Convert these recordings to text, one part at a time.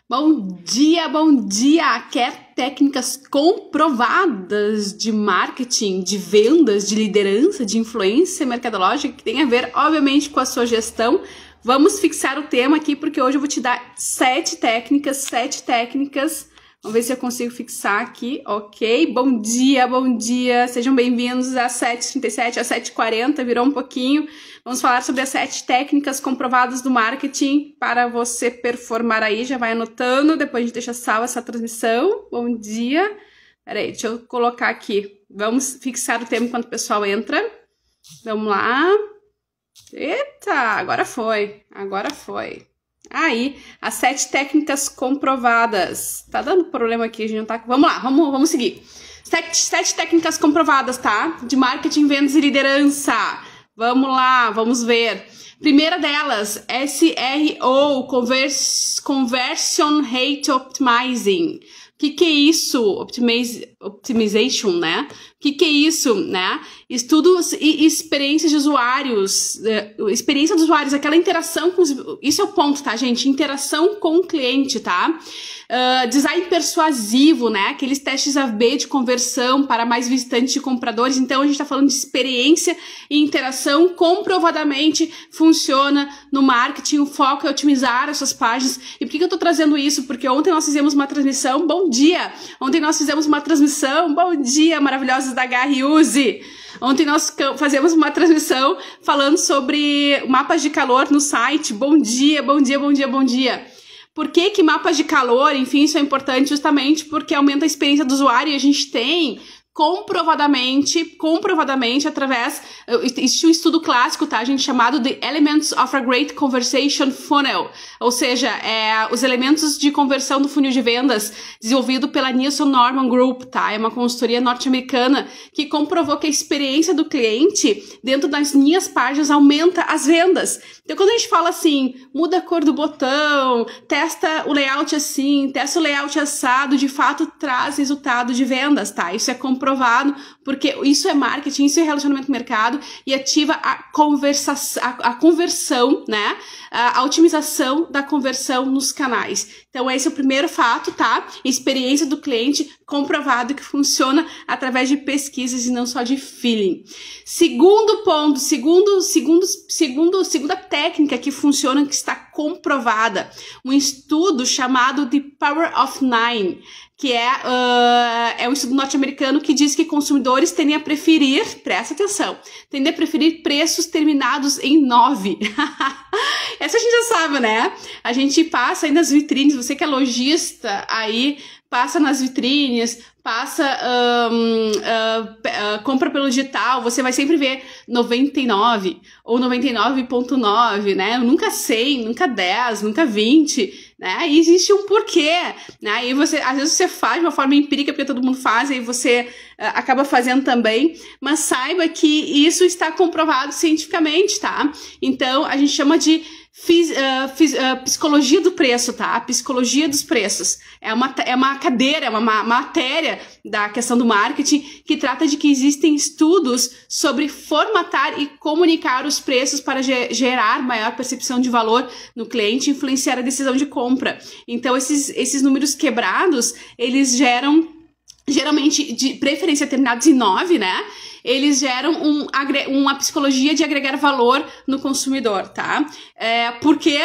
Bom dia! Quer técnicas comprovadas de marketing, de vendas, de liderança, de influência mercadológica que tem a ver, obviamente, com a sua gestão? Vamos fixar o tema aqui porque hoje eu vou te dar 7 técnicas. Vamos ver se eu consigo fixar aqui, ok? Bom dia! Sejam bem-vindos às 7h37, às 7h40, virou um pouquinho. Vamos falar sobre as 7 técnicas comprovadas do marketing para você performar aí. Já vai anotando, depois a gente deixa salva essa transmissão. Bom dia. Peraí, deixa eu colocar aqui. Vamos fixar o tema enquanto o pessoal entra. Vamos lá. Eita, agora foi. Aí, as 7 técnicas comprovadas. Tá dando problema aqui, a gente não tá... Vamos lá, vamos seguir. 7 técnicas comprovadas, tá? De marketing, vendas e liderança. Vamos lá, vamos ver. Primeira delas, SRO, Conversion Rate Optimizing. O que é isso? Optimization, né? O que é isso, né? Estudos e experiências de usuários. Experiência dos usuários, aquela interação com... Isso é o ponto, tá, gente? Interação com o cliente, tá? Design persuasivo, né? Aqueles testes A/B de conversão para mais visitantes e compradores. Então, a gente tá falando de experiência e interação. Comprovadamente funciona no marketing. O foco é otimizar as suas páginas. E por que eu tô trazendo isso? Porque ontem nós fizemos uma transmissão. Bom dia! Ontem nós fizemos uma transmissão. Bom dia, maravilhosos da Garriuse! Ontem nós fazemos uma transmissão falando sobre mapas de calor no site. Bom dia! Por que mapas de calor, enfim, isso é importante justamente porque aumenta a experiência do usuário e a gente tem comprovadamente, através, existe um estudo clássico, tá, gente, chamado The Elements of a Great Conversation Funnel, ou seja, os elementos de conversão do funil de vendas, desenvolvido pela Nielsen Norman Group, tá, é uma consultoria norte-americana que comprovou que a experiência do cliente dentro das minhas páginas aumenta as vendas. Então, quando a gente fala assim, muda a cor do botão, testa o layout assim, testa o layout assado, de fato traz resultado de vendas, tá, isso é comprovado, porque isso é marketing, isso é relacionamento com o mercado e ativa a conversão, né? A otimização da conversão nos canais. Então, esse é o primeiro fato, tá? Experiência do cliente comprovado que funciona através de pesquisas e não só de feeling. Segundo ponto, segunda técnica que funciona, que está comprovada, um estudo chamado The Power of Nine, que é um estudo norte-americano que diz que consumidores tendem a preferir, presta atenção, tendem a preferir preços terminados em 9. Essa a gente já sabe, né? A gente passa aí nas vitrines, você que é lojista aí, passa nas vitrines, compra pelo digital, você vai sempre ver 99 ou 99,9, né? Nunca 100, nunca 10, nunca 20, né? E existe um porquê, né? E às vezes você faz de uma forma empírica, porque todo mundo faz, e você acaba fazendo também, mas saiba que isso está comprovado cientificamente, tá? Então, a gente chama de psicologia do preço, tá? A psicologia dos preços. É uma cadeira, é uma matéria da questão do marketing que trata de que existem estudos sobre formatar e comunicar os preços para gerar maior percepção de valor no cliente e influenciar a decisão de compra. Então, esses números quebrados, eles geram, geralmente, de preferência terminados em 9, né? Eles geram uma psicologia de agregar valor no consumidor, tá? Porque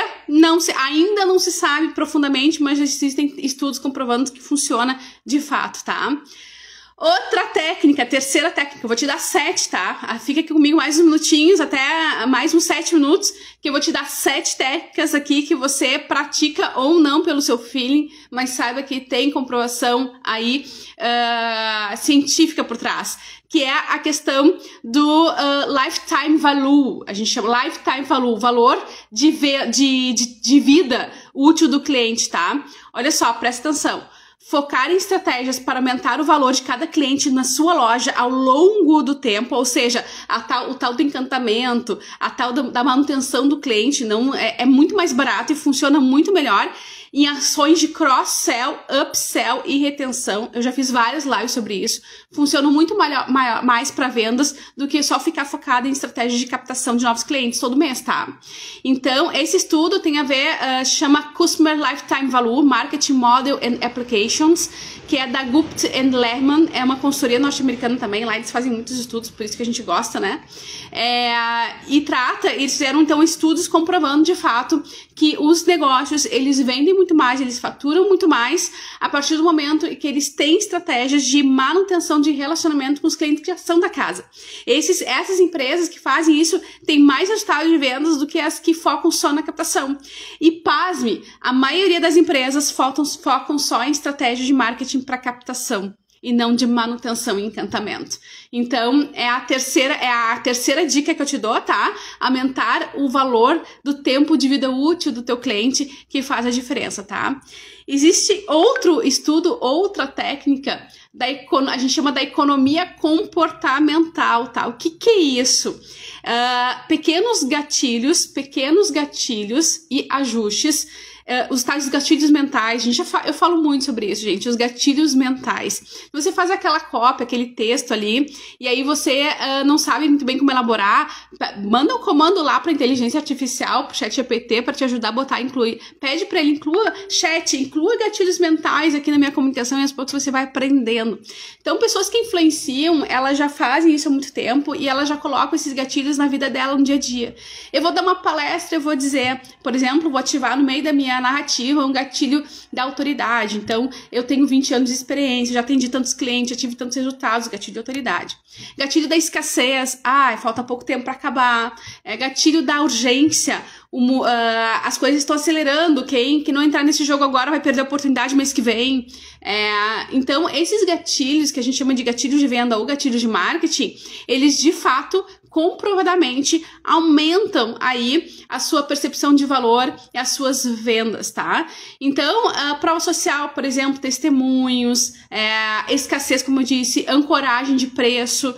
ainda não se sabe profundamente, mas existem estudos comprovando que funciona de fato, tá? Outra técnica, terceira técnica, eu vou te dar 7, tá? Fica aqui comigo mais uns minutinhos, até mais uns 7 minutos, que eu vou te dar 7 técnicas aqui que você pratica ou não pelo seu feeling, mas saiba que tem comprovação aí científica por trás, que é a questão do lifetime value. A gente chama lifetime value, valor de vida útil do cliente, tá? Olha só, presta atenção. Focar em estratégias para aumentar o valor de cada cliente na sua loja ao longo do tempo, ou seja, o tal do encantamento, a tal da manutenção do cliente, é muito mais barato e funciona muito melhor. em ações de cross-sell, upsell e retenção. Eu já fiz várias lives sobre isso. Funcionam muito mais para vendas do que só ficar focada em estratégias de captação de novos clientes todo mês, tá? Então, esse estudo tem a ver, chama Customer Lifetime Value, Marketing Model and Applications, que é da Gupta and Lehman, é uma consultoria norte-americana também, lá eles fazem muitos estudos, por isso que a gente gosta, né? Eles fizeram então estudos comprovando de fato que os negócios, eles vendem muito mais, eles faturam muito mais a partir do momento que eles têm estratégias de manutenção de relacionamento com os clientes que já são da casa. Essas empresas que fazem isso têm mais resultado de vendas do que as que focam só na captação. E pasme, a maioria das empresas focam só em estratégias de marketing para captação e não de manutenção e encantamento. Então, é a terceira dica que eu te dou, tá? Aumentar o valor do tempo de vida útil do teu cliente que faz a diferença, tá? Existe outro estudo, outra técnica, a gente chama da economia comportamental, tá? O que é isso? Pequenos gatilhos e ajustes. Os tais gatilhos mentais, eu falo muito sobre isso, gente, os gatilhos mentais. Você faz aquela cópia, aquele texto ali, e aí você não sabe muito bem como elaborar, manda um comando lá para inteligência artificial, pro ChatGPT, para te ajudar a botar, incluir. Pede para ele, inclua gatilhos mentais aqui na minha comunicação, e aos poucos você vai aprendendo. Então, pessoas que influenciam, elas já fazem isso há muito tempo, e elas já colocam esses gatilhos na vida dela no dia a dia. Eu vou dar uma palestra, eu vou dizer, por exemplo, vou ativar no meio da minha narrativa um gatilho da autoridade. Então, eu tenho 20 anos de experiência, já atendi tantos clientes, já tive tantos resultados, gatilho de autoridade. Gatilho da escassez, falta pouco tempo para acabar. Gatilho da urgência, as coisas estão acelerando, quem não entrar nesse jogo agora vai perder a oportunidade mês que vem. Então, esses gatilhos, que a gente chama de gatilhos de venda ou gatilhos de marketing, eles de fato, comprovadamente, aumentam aí a sua percepção de valor e as suas vendas, tá? Então, a prova social, por exemplo, testemunhos, escassez, como eu disse, ancoragem de preço,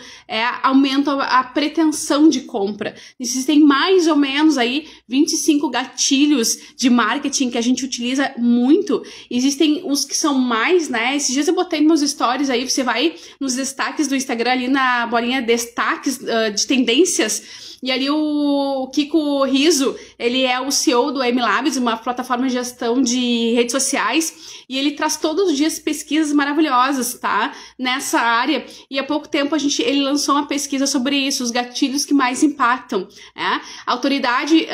aumenta a pretensão de compra. Existem mais ou menos aí 25 gatilhos de marketing que a gente utiliza muito. Existem os que são mais, né? Esses dias eu botei nos meus stories aí, você vai nos destaques do Instagram, ali na bolinha destaques de tendências, e ali o Kiko Rizzo, ele é o CEO do MLabs, uma plataforma de gestão de redes sociais, e ele traz todos os dias pesquisas maravilhosas, tá? Nessa área, e há pouco tempo ele lançou uma pesquisa sobre isso, os gatilhos que mais impactam, né? A autoridade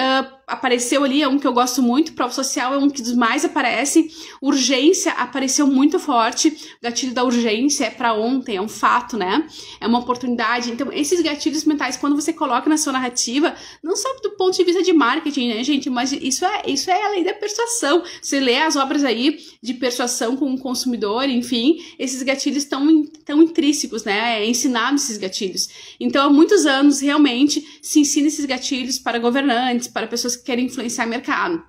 apareceu ali, é um que eu gosto muito, prova social é um que mais aparece, urgência apareceu muito forte, o gatilho da urgência é para ontem, é um fato, né? É uma oportunidade. Então, esses gatilhos mentais, quando você coloca na sua narrativa, não só do ponto de vista de marketing, né, gente? Mas isso é a lei da persuasão. Você lê as obras aí de persuasão com o consumidor, enfim, esses gatilhos estão intrínsecos, né? É ensinado esses gatilhos. Então, há muitos anos, realmente, se ensina esses gatilhos para governantes, para pessoas que querem influenciar o mercado.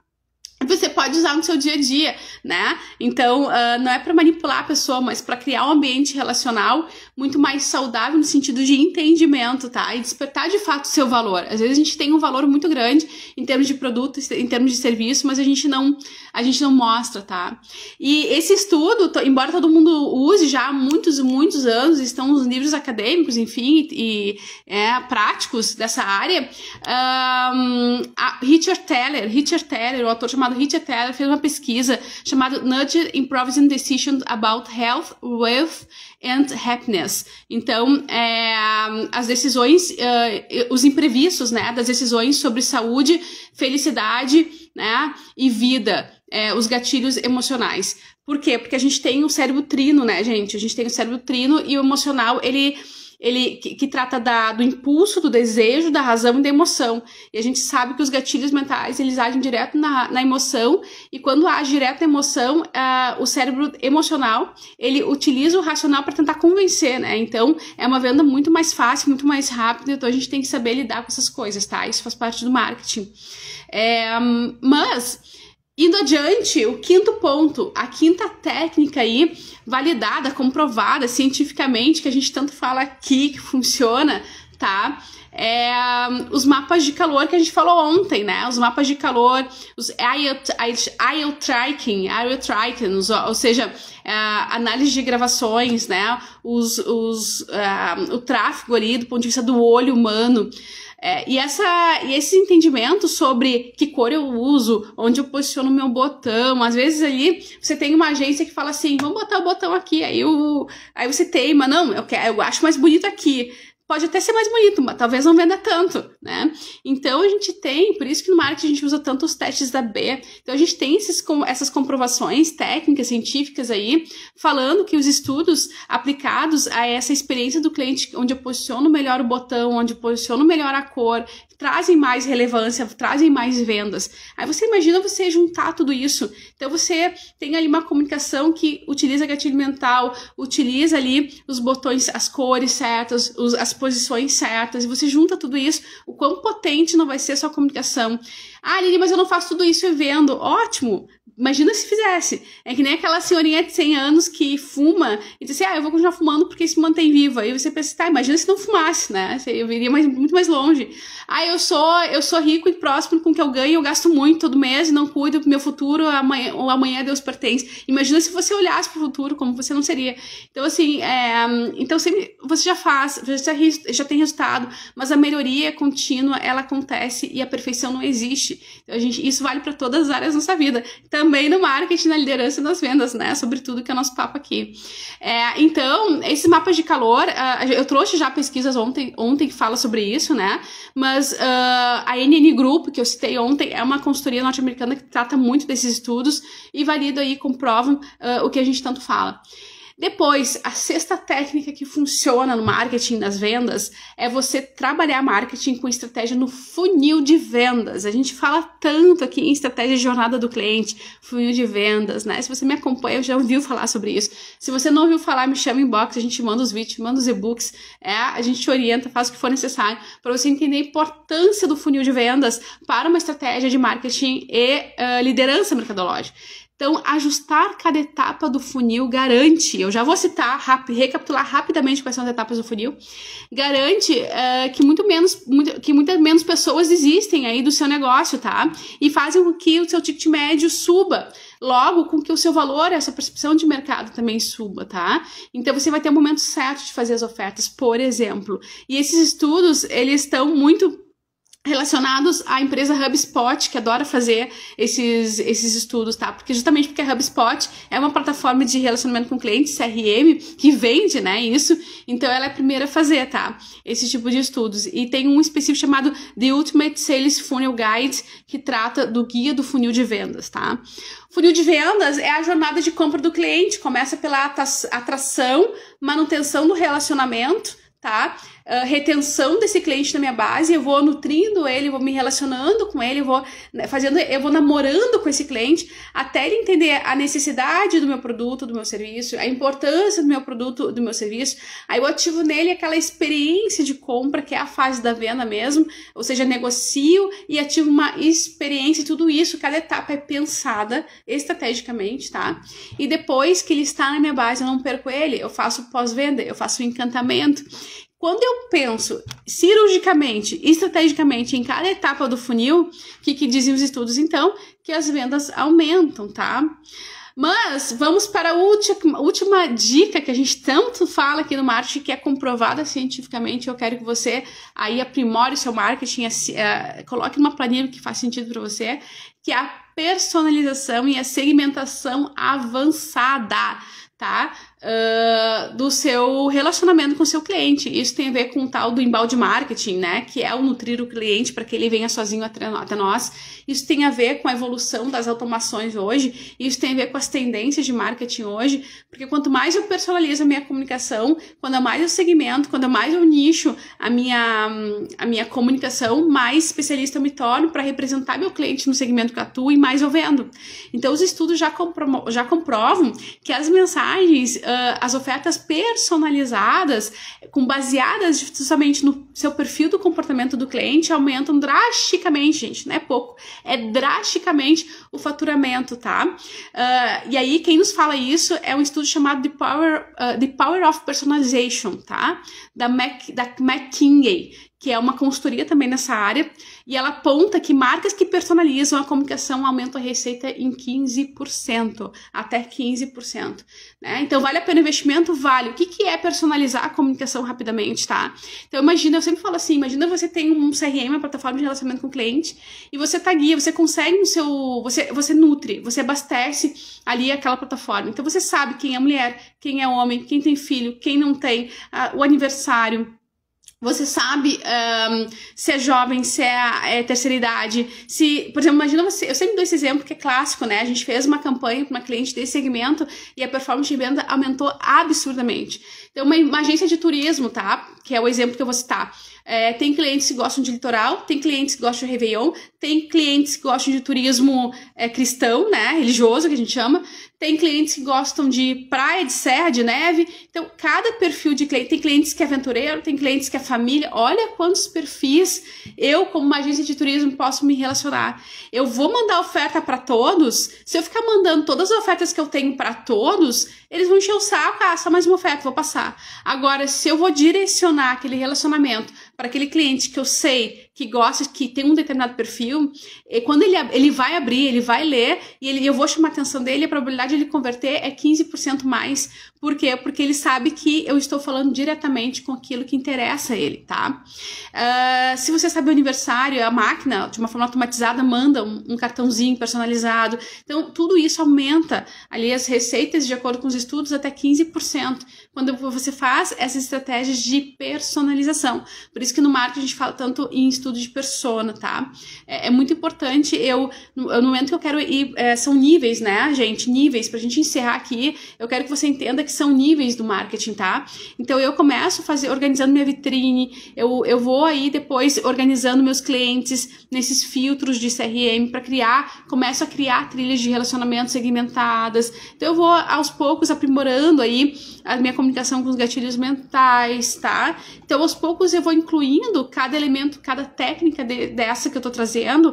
Você pode usar no seu dia a dia, né? Então, não é para manipular a pessoa, mas para criar um ambiente relacional muito mais saudável no sentido de entendimento, tá? E despertar de fato o seu valor. Às vezes a gente tem um valor muito grande em termos de produto, em termos de serviço, mas a gente não mostra, tá? E esse estudo, embora todo mundo use já há muitos anos, estão nos livros acadêmicos, enfim, e práticos dessa área, Richard Thaler, o autor chamado Richard Thaler, fez uma pesquisa chamada Nudge Improvising Decisions About Health, Wealth and Happiness. Então, as decisões, os imprevistos, né, das decisões sobre saúde, felicidade, né, e vida, os gatilhos emocionais. Por quê? Porque a gente tem o cérebro trino, né, gente? A gente tem o cérebro trino e o emocional, ele que trata do impulso, do desejo, da razão e da emoção. E a gente sabe que os gatilhos mentais, eles agem direto na emoção, e quando age direto na emoção, o cérebro emocional, ele utiliza o racional para tentar convencer, né? Então, é uma venda muito mais fácil, muito mais rápida, então a gente tem que saber lidar com essas coisas, tá? Isso faz parte do marketing. Mas, indo adiante, o quinto ponto, a quinta técnica aí, validada, comprovada cientificamente, que a gente tanto fala aqui, que funciona, tá? os mapas de calor que a gente falou ontem, né? Os mapas de calor, os eye tracking, ou seja, análise de gravações, né? O tráfego ali do ponto de vista do olho humano. E esse entendimento sobre que cor eu uso, onde eu posiciono o meu botão, às vezes ali você tem uma agência que fala assim, vamos botar o botão aqui, aí você teima, não, eu acho mais bonito aqui. Pode até ser mais bonito, mas talvez não venda tanto, né? Então a gente tem, por isso que no marketing a gente usa tanto os testes da B. Então a gente tem essas comprovações técnicas, científicas aí, falando que os estudos aplicados a essa experiência do cliente, onde eu posiciono melhor o botão, onde eu posiciono melhor a cor, trazem mais relevância, trazem mais vendas. Aí você imagina você juntar tudo isso. Então você tem ali uma comunicação que utiliza gatilho mental, utiliza ali os botões, as cores certas, as posições certas, e você junta tudo isso, o quão potente não vai ser a sua comunicação. Ah, Lili, mas eu não faço tudo isso e vendo. Ótimo! Imagina se fizesse. É que nem aquela senhorinha de 100 anos que fuma e diz assim, eu vou continuar fumando porque isso me mantém viva. Aí você pensa, imagina se não fumasse, né? Eu iria muito mais longe. Eu sou rico e próspero com o que eu ganho, eu gasto muito todo mês e não cuido do meu futuro, amanhã Deus pertence. Imagina se você olhasse para o futuro, como você não seria. Então, assim, então sempre você já tem resultado, mas a melhoria contínua, ela acontece e a perfeição não existe. Então, isso vale para todas as áreas da nossa vida. Também no marketing, na liderança e nas vendas, né? Sobretudo, que é o nosso papo aqui. Então, esses mapas de calor, eu trouxe já pesquisas ontem que fala sobre isso, né? Mas a NN Group, que eu citei ontem, é uma consultoria norte-americana que trata muito desses estudos e valida aí, comprovam o que a gente tanto fala. Depois, a sexta técnica que funciona no marketing, nas vendas, é você trabalhar marketing com estratégia no funil de vendas. A gente fala tanto aqui em estratégia de jornada do cliente, funil de vendas, né? Se você me acompanha, já ouviu falar sobre isso. Se você não ouviu falar, me chama em inbox, a gente manda os vídeos, manda os e-books, a gente te orienta, faz o que for necessário para você entender a importância do funil de vendas para uma estratégia de marketing e liderança mercadológica. Então, ajustar cada etapa do funil garante, eu já vou citar, recapitular rapidamente quais são as etapas do funil, garante que muitas menos pessoas desistem aí do seu negócio, tá? E fazem com que o seu ticket médio suba. Logo, com que o seu valor, essa percepção de mercado também suba, tá? Então, você vai ter o momento certo de fazer as ofertas, por exemplo. E esses estudos, eles estão muito relacionados à empresa HubSpot, que adora fazer esses estudos, tá? Justamente porque a HubSpot é uma plataforma de relacionamento com clientes, CRM, que vende, né, isso. Então, ela é a primeira a fazer, tá? Esse tipo de estudos. E tem um específico chamado The Ultimate Sales Funnel Guide, que trata do guia do funil de vendas, tá? O funil de vendas é a jornada de compra do cliente. Começa pela atração, manutenção do relacionamento, tá? Retenção desse cliente na minha base, eu vou nutrindo ele, vou me relacionando com ele, eu vou namorando com esse cliente até ele entender a necessidade do meu produto, do meu serviço, a importância do meu produto, do meu serviço. Aí eu ativo nele aquela experiência de compra, que é a fase da venda mesmo, ou seja, negocio e ativo uma experiência, tudo isso, cada etapa é pensada estrategicamente, tá? E depois que ele está na minha base, eu não perco ele, eu faço pós-venda, eu faço o encantamento. Quando eu penso cirurgicamente, estrategicamente em cada etapa do funil, o que dizem os estudos então? Que as vendas aumentam, tá? Mas vamos para a última dica que a gente tanto fala aqui no marketing, que é comprovada cientificamente. Eu quero que você aí aprimore o seu marketing, coloque numa planilha que faz sentido para você, que é a personalização e a segmentação avançada, tá? Do seu relacionamento com o seu cliente. Isso tem a ver com o tal do inbound marketing, né? Que é o nutrir o cliente para que ele venha sozinho até nós. Isso tem a ver com a evolução das automações hoje. Isso tem a ver com as tendências de marketing hoje. Porque quanto mais eu personalizo a minha comunicação, quando mais eu segmento, quando mais eu nicho a minha comunicação, mais especialista eu me torno para representar meu cliente no segmento que eu atuo e mais eu vendo. Então, os estudos já comprovam que as mensagens, as ofertas personalizadas, baseadas justamente no seu perfil do comportamento do cliente, aumentam drasticamente, gente, não é pouco, é drasticamente o faturamento, tá? E aí, quem nos fala isso é um estudo chamado The Power of Personalization, tá? Da McKinsey, que é uma consultoria também nessa área, e ela aponta que marcas que personalizam a comunicação aumentam a receita em 15%, até 15%, né? Então, vale a pena o investimento? Vale. O que é personalizar a comunicação rapidamente, tá? Então, imagina, eu sempre falo assim, imagina você tem um CRM, uma plataforma de relacionamento com o cliente, e você taguia, você consegue no seu... Você nutre, você abastece ali aquela plataforma. Então, você sabe quem é mulher, quem é homem, quem tem filho, quem não tem, o aniversário. Você sabe se é jovem, se é terceira idade, se, por exemplo, imagina você, eu sempre dou esse exemplo que é clássico, né? A gente fez uma campanha para uma cliente desse segmento e a performance de venda aumentou absurdamente. Então, uma agência de turismo, tá? Que é o exemplo que eu vou citar. Tem clientes que gostam de litoral, tem clientes que gostam de Réveillon, tem clientes que gostam de turismo cristão, né? Religioso, que a gente chama. Tem clientes que gostam de praia, de serra, de neve. Então, cada perfil de cliente... Tem clientes que é aventureiro, tem clientes que é família. Olha quantos perfis eu, como uma agência de turismo, posso me relacionar. Eu vou mandar oferta para todos. Se eu ficar mandando todas as ofertas que eu tenho para todos, eles vão encher o saco. Ah, só mais uma oferta, vou passar. Agora, se eu vou direcionar aquele relacionamento para aquele cliente que eu sei que gosta, que tem um determinado perfil, e quando ele vai abrir, ele vai ler, e eu vou chamar a atenção dele, a probabilidade de ele converter é 15% mais. Por quê? Porque ele sabe que eu estou falando diretamente com aquilo que interessa a ele, tá? Se você sabe o aniversário, a máquina, de uma forma automatizada, manda um cartãozinho personalizado. Então, tudo isso aumenta ali as receitas, de acordo com os estudos, até 15%, quando você faz essas estratégias de personalização. Por isso que no marketing a gente fala tanto em estudo de persona, tá? É muito importante, no momento que eu quero ir, são níveis, né, gente? Níveis, pra gente encerrar aqui, eu quero que você entenda que são níveis do marketing, tá? Então, eu começo organizando minha vitrine, eu vou aí depois organizando meus clientes nesses filtros de CRM para começo a criar trilhas de relacionamento segmentadas. Então, eu vou aos poucos aprimorando aí a minha comunicação com os gatilhos mentais, tá? Então, aos poucos eu vou incluindo cada elemento, cada técnica dessa que eu tô trazendo.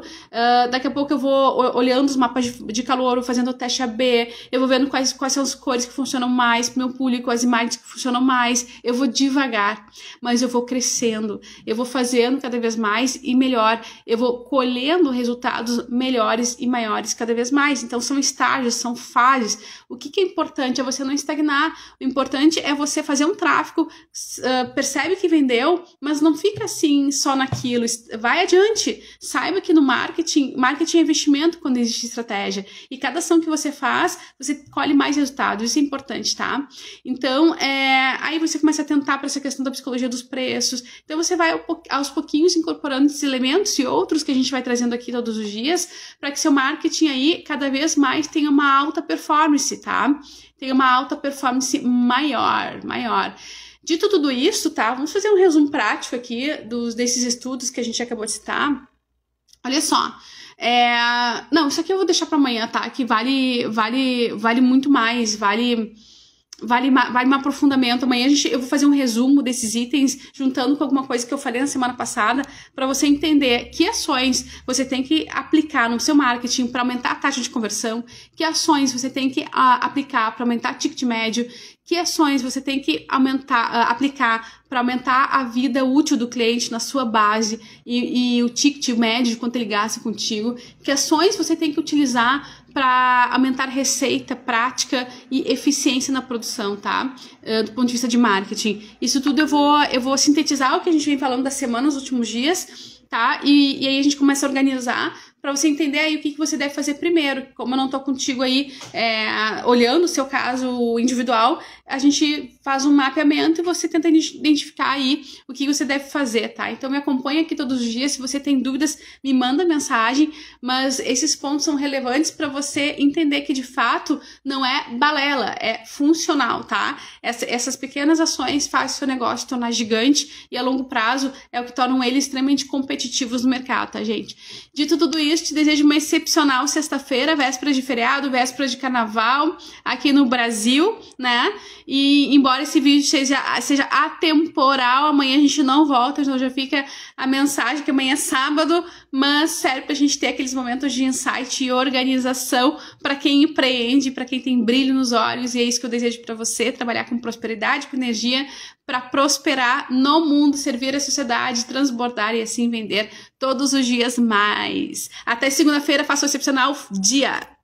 Daqui a pouco eu vou olhando os mapas de calor, fazendo o teste AB, eu vou vendo quais são as cores que funcionam mais pro meu público, as imagens que funcionam mais. Eu vou devagar, mas eu vou crescendo, eu vou fazendo cada vez mais e melhor, eu vou colhendo resultados melhores e maiores cada vez mais. Então, são estágios, são fases. O que é importante é você não estagnar, o importante é você fazer um tráfego, percebe que vendeu, mas não fica assim só naquilo, vai adiante. Saiba que no marketing é investimento quando existe estratégia, e cada ação que você faz, você colhe mais resultados, isso é importante, tá? Então, aí você começa a atentar para essa questão da psicologia dos preços, então você vai aos pouquinhos incorporando esses elementos e outros que a gente vai trazendo aqui todos os dias, para que seu marketing aí cada vez mais tenha uma alta performance, tá? Tenha uma alta performance maior. Dito tudo isso, tá? Vamos fazer um resumo prático aqui desses estudos que a gente acabou de citar. Olha só. Não, isso aqui eu vou deixar para amanhã, tá? Que vale muito mais, vale um aprofundamento. Amanhã eu vou fazer um resumo desses itens, juntando com alguma coisa que eu falei na semana passada, para você entender que ações você tem que aplicar no seu marketing para aumentar a taxa de conversão, que ações você tem que aplicar para aumentar o ticket médio, que ações você tem que aplicar para aumentar a vida útil do cliente na sua base e o ticket médio de quanto ele gasta contigo, que ações você tem que utilizar para aumentar receita, prática e eficiência na produção, tá? Do ponto de vista de marketing. Isso tudo eu vou sintetizar o que a gente vem falando da semana nos últimos dias, tá? E aí a gente começa a organizar para você entender aí o que você deve fazer primeiro. Como eu não tô contigo aí olhando o seu caso individual, a gente faz um mapeamento e você tenta identificar aí o que você deve fazer, tá? Então me acompanha aqui todos os dias, se você tem dúvidas, me manda mensagem, mas esses pontos são relevantes para você entender que de fato não é balela, é funcional, tá? Essas pequenas ações fazem o seu negócio tornar gigante e a longo prazo é o que torna ele extremamente competitivos no mercado, tá, gente? Dito tudo isso, isso, te desejo uma excepcional sexta-feira, véspera de feriado, véspera de carnaval aqui no Brasil, né? E embora esse vídeo seja atemporal, amanhã a gente não volta, então já fica a mensagem que amanhã é sábado, mas serve pra gente ter aqueles momentos de insight e organização para quem empreende, para quem tem brilho nos olhos, e é isso que eu desejo para você, trabalhar com prosperidade, com energia, para prosperar no mundo, servir a sociedade, transbordar e assim vender todos os dias mais. Até segunda-feira, faça um excepcional dia!